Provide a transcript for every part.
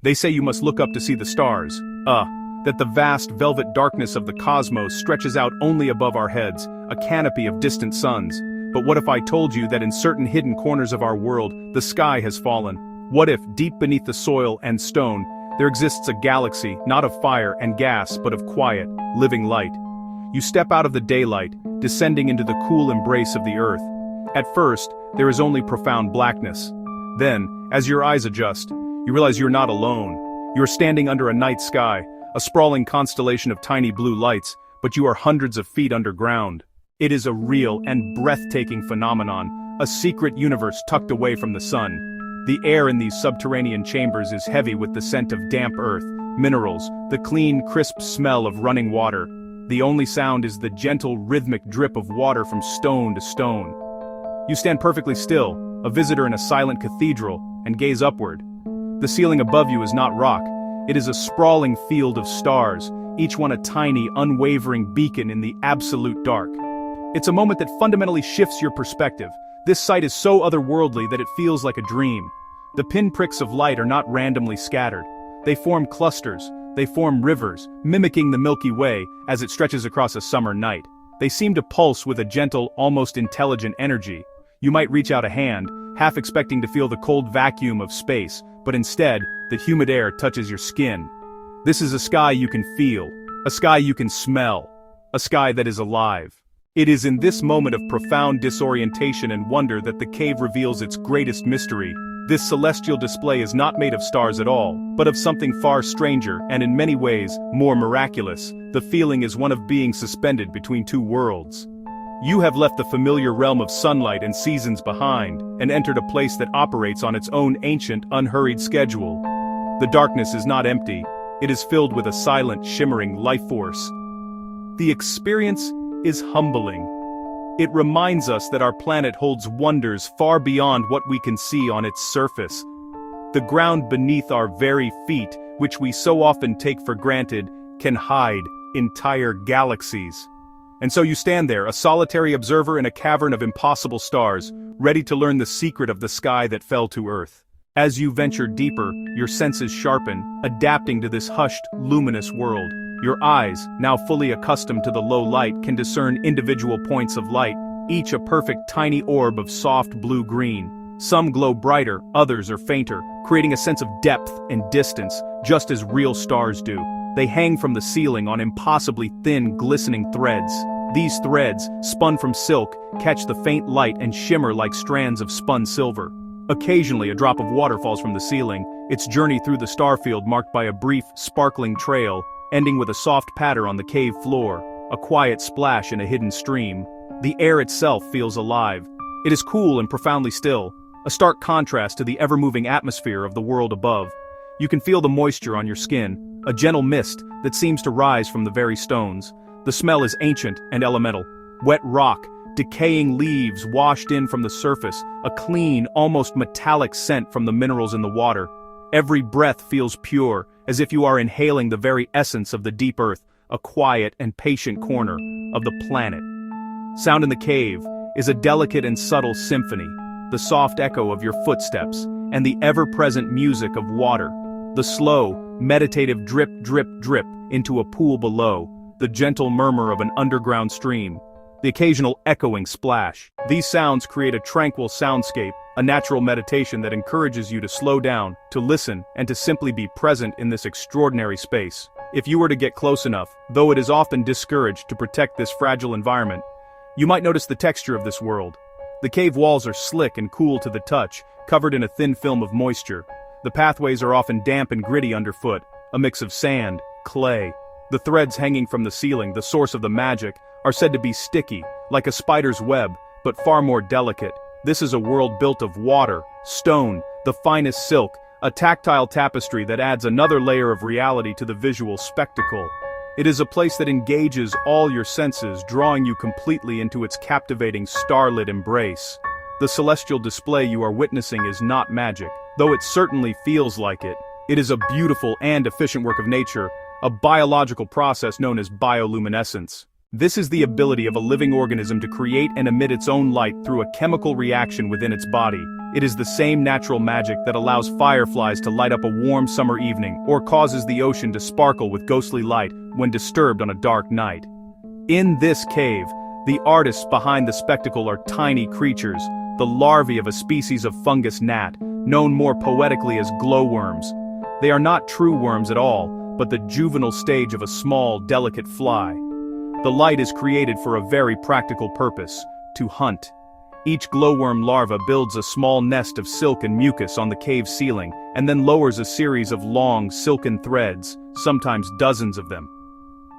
They say you must look up to see the stars. That the vast velvet darkness of the cosmos stretches out only above our heads, a canopy of distant suns. But what if I told you that in certain hidden corners of our world, the sky has fallen? What if, deep beneath the soil and stone, there exists a galaxy, not of fire and gas, but of quiet, living light? You step out of the daylight, descending into the cool embrace of the earth. At first, there is only profound blackness. Then, as your eyes adjust, you realize you're not alone. You're standing under a night sky, a sprawling constellation of tiny blue lights, but you are hundreds of feet underground. It is a real and breathtaking phenomenon, a secret universe tucked away from the sun. The air in these subterranean chambers is heavy with the scent of damp earth, minerals, the clean, crisp smell of running water. The only sound is the gentle, rhythmic drip of water from stone to stone. You stand perfectly still, a visitor in a silent cathedral, and gaze upward. The ceiling above you is not rock. It is a sprawling field of stars, each one a tiny, unwavering beacon in the absolute dark. It's a moment that fundamentally shifts your perspective. This sight is so otherworldly that it feels like a dream. The pinpricks of light are not randomly scattered. They form clusters, they form rivers, mimicking the Milky Way as it stretches across a summer night. They seem to pulse with a gentle, almost intelligent energy. You might reach out a hand, half expecting to feel the cold vacuum of space, but instead, the humid air touches your skin. This is a sky you can feel, a sky you can smell, a sky that is alive. It is in this moment of profound disorientation and wonder that the cave reveals its greatest mystery. This celestial display is not made of stars at all, but of something far stranger and in many ways, more miraculous. The feeling is one of being suspended between two worlds. You have left the familiar realm of sunlight and seasons behind, and entered a place that operates on its own ancient, unhurried schedule. The darkness is not empty, it is filled with a silent, shimmering life force. The experience is humbling. It reminds us that our planet holds wonders far beyond what we can see on its surface. The ground beneath our very feet, which we so often take for granted, can hide entire galaxies. And so you stand there, a solitary observer in a cavern of impossible stars, ready to learn the secret of the sky that fell to Earth. As you venture deeper, your senses sharpen, adapting to this hushed, luminous world. Your eyes, now fully accustomed to the low light, can discern individual points of light, each a perfect tiny orb of soft blue-green. Some glow brighter, others are fainter, creating a sense of depth and distance, just as real stars do. They hang from the ceiling on impossibly thin, glistening threads. These threads, spun from silk, catch the faint light and shimmer like strands of spun silver. Occasionally, a drop of water falls from the ceiling, its journey through the starfield marked by a brief, sparkling trail, ending with a soft patter on the cave floor, a quiet splash in a hidden stream. The air itself feels alive. It is cool and profoundly still, a stark contrast to the ever-moving atmosphere of the world above. You can feel the moisture on your skin, a gentle mist that seems to rise from the very stones. The smell is ancient and elemental. Wet rock, decaying leaves washed in from the surface, a clean, almost metallic scent from the minerals in the water. Every breath feels pure, as if you are inhaling the very essence of the deep earth, a quiet and patient corner of the planet. Sound in the cave is a delicate and subtle symphony, the soft echo of your footsteps, and the ever-present music of water. The slow, meditative drip, drip, drip into a pool below, the gentle murmur of an underground stream, the occasional echoing splash. These sounds create a tranquil soundscape, a natural meditation that encourages you to slow down, to listen, and to simply be present in this extraordinary space. If you were to get close enough, though it is often discouraged to protect this fragile environment, you might notice the texture of this world. The cave walls are slick and cool to the touch, covered in a thin film of moisture. The pathways are often damp and gritty underfoot, a mix of sand, clay. The threads hanging from the ceiling, the source of the magic, are said to be sticky, like a spider's web, but far more delicate. This is a world built of water, stone, the finest silk, a tactile tapestry that adds another layer of reality to the visual spectacle. It is a place that engages all your senses, drawing you completely into its captivating starlit embrace. The celestial display you are witnessing is not magic, though it certainly feels like it. It is a beautiful and efficient work of nature, a biological process known as bioluminescence. This is the ability of a living organism to create and emit its own light through a chemical reaction within its body. It is the same natural magic that allows fireflies to light up a warm summer evening, or causes the ocean to sparkle with ghostly light when disturbed on a dark night. In this cave, the artists behind the spectacle are tiny creatures, the larvae of a species of fungus gnat, known more poetically as glowworms. They are not true worms at all, but the juvenile stage of a small, delicate fly. The light is created for a very practical purpose: to hunt. Each glowworm larva builds a small nest of silk and mucus on the cave ceiling, and then lowers a series of long, silken threads, sometimes dozens of them.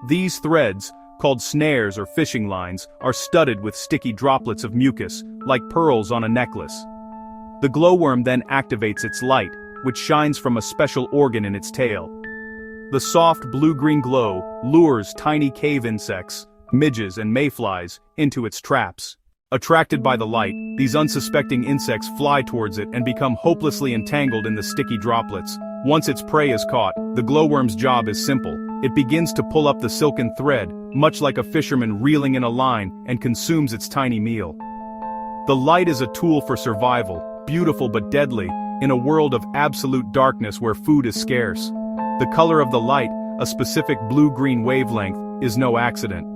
These threads, called snares or fishing lines, are studded with sticky droplets of mucus, like pearls on a necklace. The glowworm then activates its light, which shines from a special organ in its tail. The soft blue-green glow lures tiny cave insects, midges and mayflies, into its traps. Attracted by the light, these unsuspecting insects fly towards it and become hopelessly entangled in the sticky droplets. Once its prey is caught, the glowworm's job is simple. It begins to pull up the silken thread, much like a fisherman reeling in a line, and consumes its tiny meal. The light is a tool for survival, beautiful but deadly, in a world of absolute darkness where food is scarce. The color of the light, a specific blue-green wavelength, is no accident.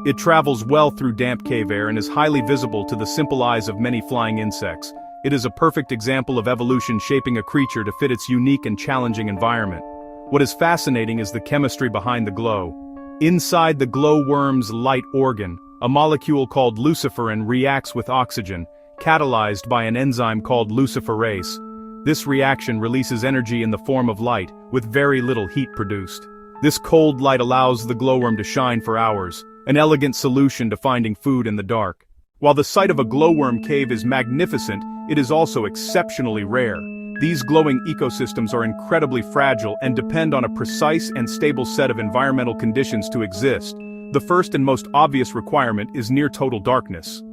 It travels well through damp cave air and is highly visible to the simple eyes of many flying insects. It is a perfect example of evolution shaping a creature to fit its unique and challenging environment. What is fascinating is the chemistry behind the glow. Inside the glowworm's light organ, a molecule called luciferin reacts with oxygen, catalyzed by an enzyme called luciferase. This reaction releases energy in the form of light, with very little heat produced. This cold light allows the glowworm to shine for hours, an elegant solution to finding food in the dark. While the sight of a glowworm cave is magnificent, it is also exceptionally rare. These glowing ecosystems are incredibly fragile and depend on a precise and stable set of environmental conditions to exist. The first and most obvious requirement is near total darkness.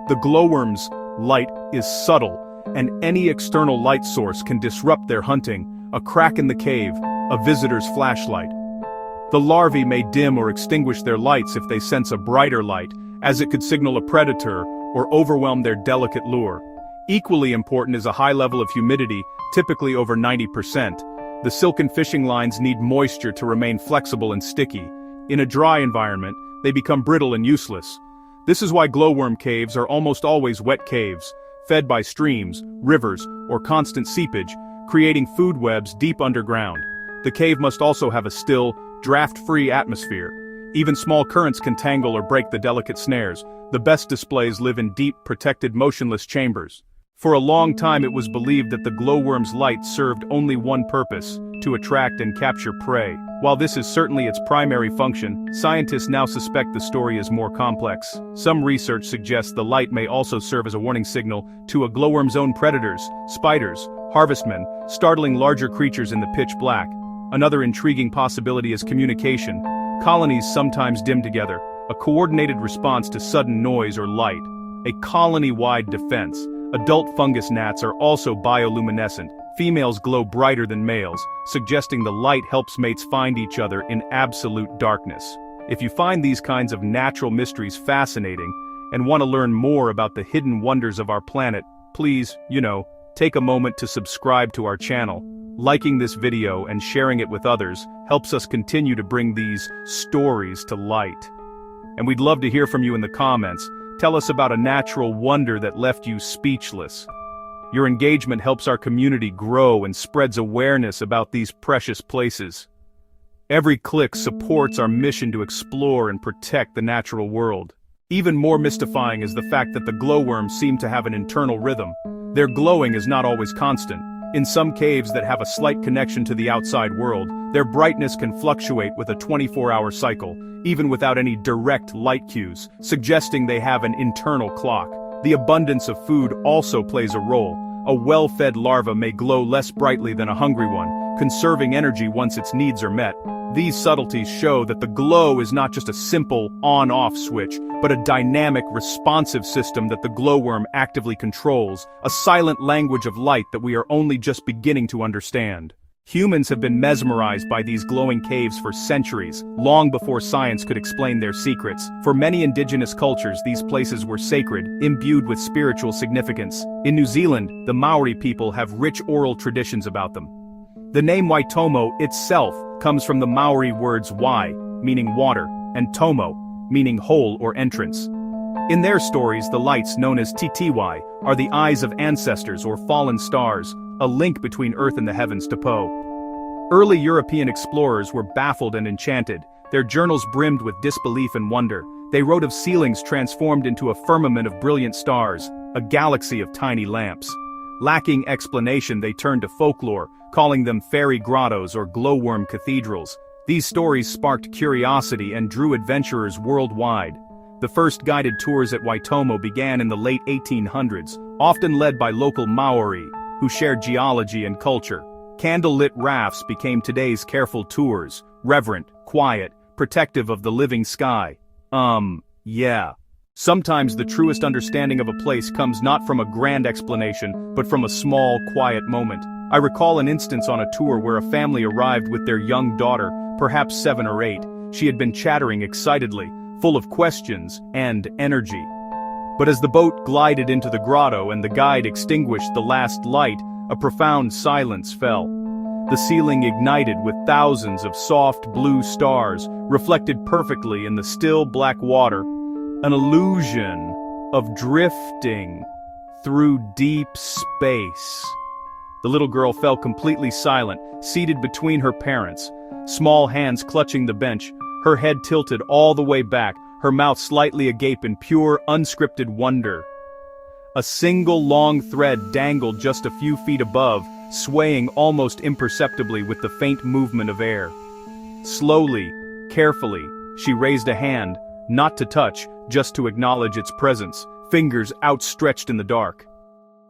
The glowworm's light is subtle, and any external light source can disrupt their hunting: a crack in the cave, a visitor's flashlight. The larvae may dim or extinguish their lights if they sense a brighter light, as it could signal a predator or overwhelm their delicate lure. Equally important is a high level of humidity, typically over 90%. The silken fishing lines need moisture to remain flexible and sticky. In a dry environment, they become brittle and useless. This is why glowworm caves are almost always wet caves, fed by streams, rivers, or constant seepage, creating food webs deep underground. The cave must also have a still, draft-free atmosphere. Even small currents can tangle or break the delicate snares. The best displays live in deep, protected, motionless chambers. For a long time it was believed that the glowworm's light served only one purpose: to attract and capture prey. While this is certainly its primary function, scientists now suspect the story is more complex. Some research suggests the light may also serve as a warning signal to a glowworm's own predators: spiders, harvestmen, startling larger creatures in the pitch black. Another intriguing possibility is communication. Colonies sometimes dim together, a coordinated response to sudden noise or light. A colony-wide defense. Adult fungus gnats are also bioluminescent. Females glow brighter than males, suggesting the light helps mates find each other in absolute darkness. If you find these kinds of natural mysteries fascinating and want to learn more about the hidden wonders of our planet, please, take a moment to subscribe to our channel. Liking this video and sharing it with others helps us continue to bring these stories to light. And we'd love to hear from you in the comments. Tell us about a natural wonder that left you speechless. Your engagement helps our community grow and spreads awareness about these precious places. Every click supports our mission to explore and protect the natural world. Even more mystifying is the fact that the glowworms seem to have an internal rhythm. Their glowing is not always constant. In some caves that have a slight connection to the outside world, their brightness can fluctuate with a 24-hour cycle, even without any direct light cues, suggesting they have an internal clock. The abundance of food also plays a role. A well-fed larva may glow less brightly than a hungry one, conserving energy once its needs are met. These subtleties show that the glow is not just a simple on-off switch, but a dynamic, responsive system that the glowworm actively controls, a silent language of light that we are only just beginning to understand. Humans have been mesmerized by these glowing caves for centuries, long before science could explain their secrets. For many indigenous cultures, these places were sacred, imbued with spiritual significance. In New Zealand, the Maori people have rich oral traditions about them. The name Waitomo itself comes from the Maori words wai, meaning water, and tomo, meaning hole or entrance. In their stories, the lights, known as titiwai, are the eyes of ancestors or fallen stars, a link between Earth and the heavens to Poe. Early European explorers were baffled and enchanted. Their journals brimmed with disbelief and wonder. They wrote of ceilings transformed into a firmament of brilliant stars, a galaxy of tiny lamps. Lacking explanation, they turned to folklore, calling them fairy grottos or glowworm cathedrals. These stories sparked curiosity and drew adventurers worldwide. The first guided tours at Waitomo began in the late 1800s, often led by local Maori, who shared geology and culture. Candle-lit rafts became today's careful tours, reverent, quiet, protective of the living sky. Yeah. Sometimes the truest understanding of a place comes not from a grand explanation, but from a small, quiet moment. I recall an instance on a tour where a family arrived with their young daughter, perhaps 7 or 8. She had been chattering excitedly, full of questions and energy. But as the boat glided into the grotto and the guide extinguished the last light, a profound silence fell. The ceiling ignited with thousands of soft blue stars, reflected perfectly in the still black water, an illusion of drifting through deep space. The little girl fell completely silent, seated between her parents, small hands clutching the bench, her head tilted all the way back, her mouth slightly agape in pure, unscripted wonder. A single long thread dangled just a few feet above, swaying almost imperceptibly with the faint movement of air. Slowly, carefully, she raised a hand, not to touch, just to acknowledge its presence, fingers outstretched in the dark.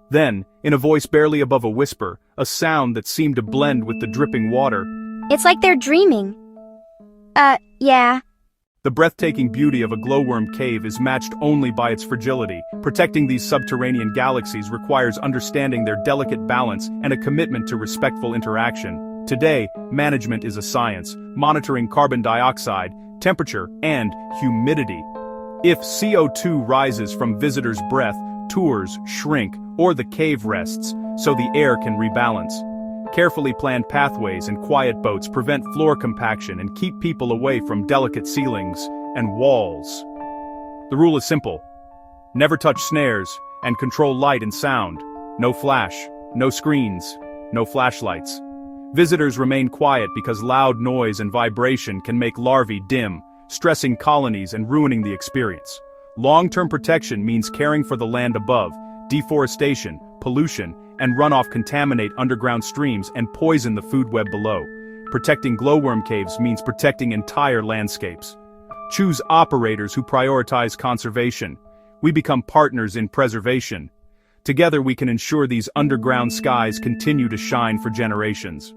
Then, in a voice barely above a whisper, a sound that seemed to blend with the dripping water. It's like they're dreaming. Yeah. The breathtaking beauty of a glowworm cave is matched only by its fragility. Protecting these subterranean galaxies requires understanding their delicate balance and a commitment to respectful interaction. Today, management is a science, monitoring carbon dioxide, temperature, and humidity. If CO2 rises from visitors' breath, tours shrink, or the cave rests, so the air can rebalance. Carefully planned pathways and quiet boats prevent floor compaction and keep people away from delicate ceilings and walls. The rule is simple. Never touch snares and control light and sound. No flash, no screens, no flashlights. Visitors remain quiet because loud noise and vibration can make larvae dim, stressing colonies and ruining the experience. Long-term protection means caring for the land above. Deforestation, pollution, and runoff contaminate underground streams and poison the food web below. Protecting glowworm caves means protecting entire landscapes. Choose operators who prioritize conservation. We become partners in preservation. Together we can ensure these underground skies continue to shine for generations.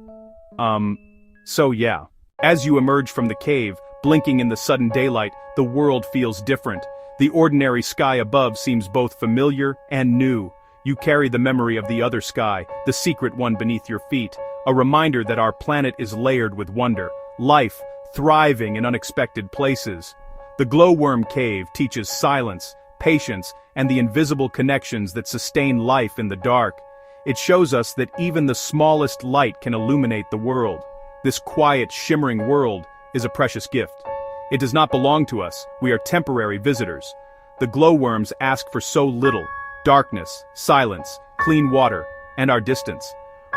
So yeah. As you emerge from the cave, blinking in the sudden daylight, the world feels different. The ordinary sky above seems both familiar and new. You carry the memory of the other sky, the secret one beneath your feet, a reminder that our planet is layered with wonder, life thriving in unexpected places. The glowworm cave teaches silence, patience, and the invisible connections that sustain life in the dark. It shows us that even the smallest light can illuminate the world. This quiet, shimmering world is a precious gift. It does not belong to us, we are temporary visitors. The glowworms ask for so little: darkness, silence, clean water, and our distance.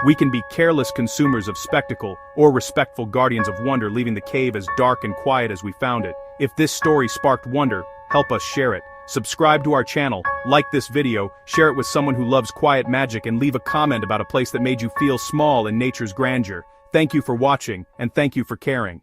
We can be careless consumers of spectacle or respectful guardians of wonder, leaving the cave as dark and quiet as we found it. If this story sparked wonder, help us share it. Subscribe to our channel, like this video, share it with someone who loves quiet magic, and leave a comment about a place that made you feel small in nature's grandeur. Thank you for watching, and thank you for caring.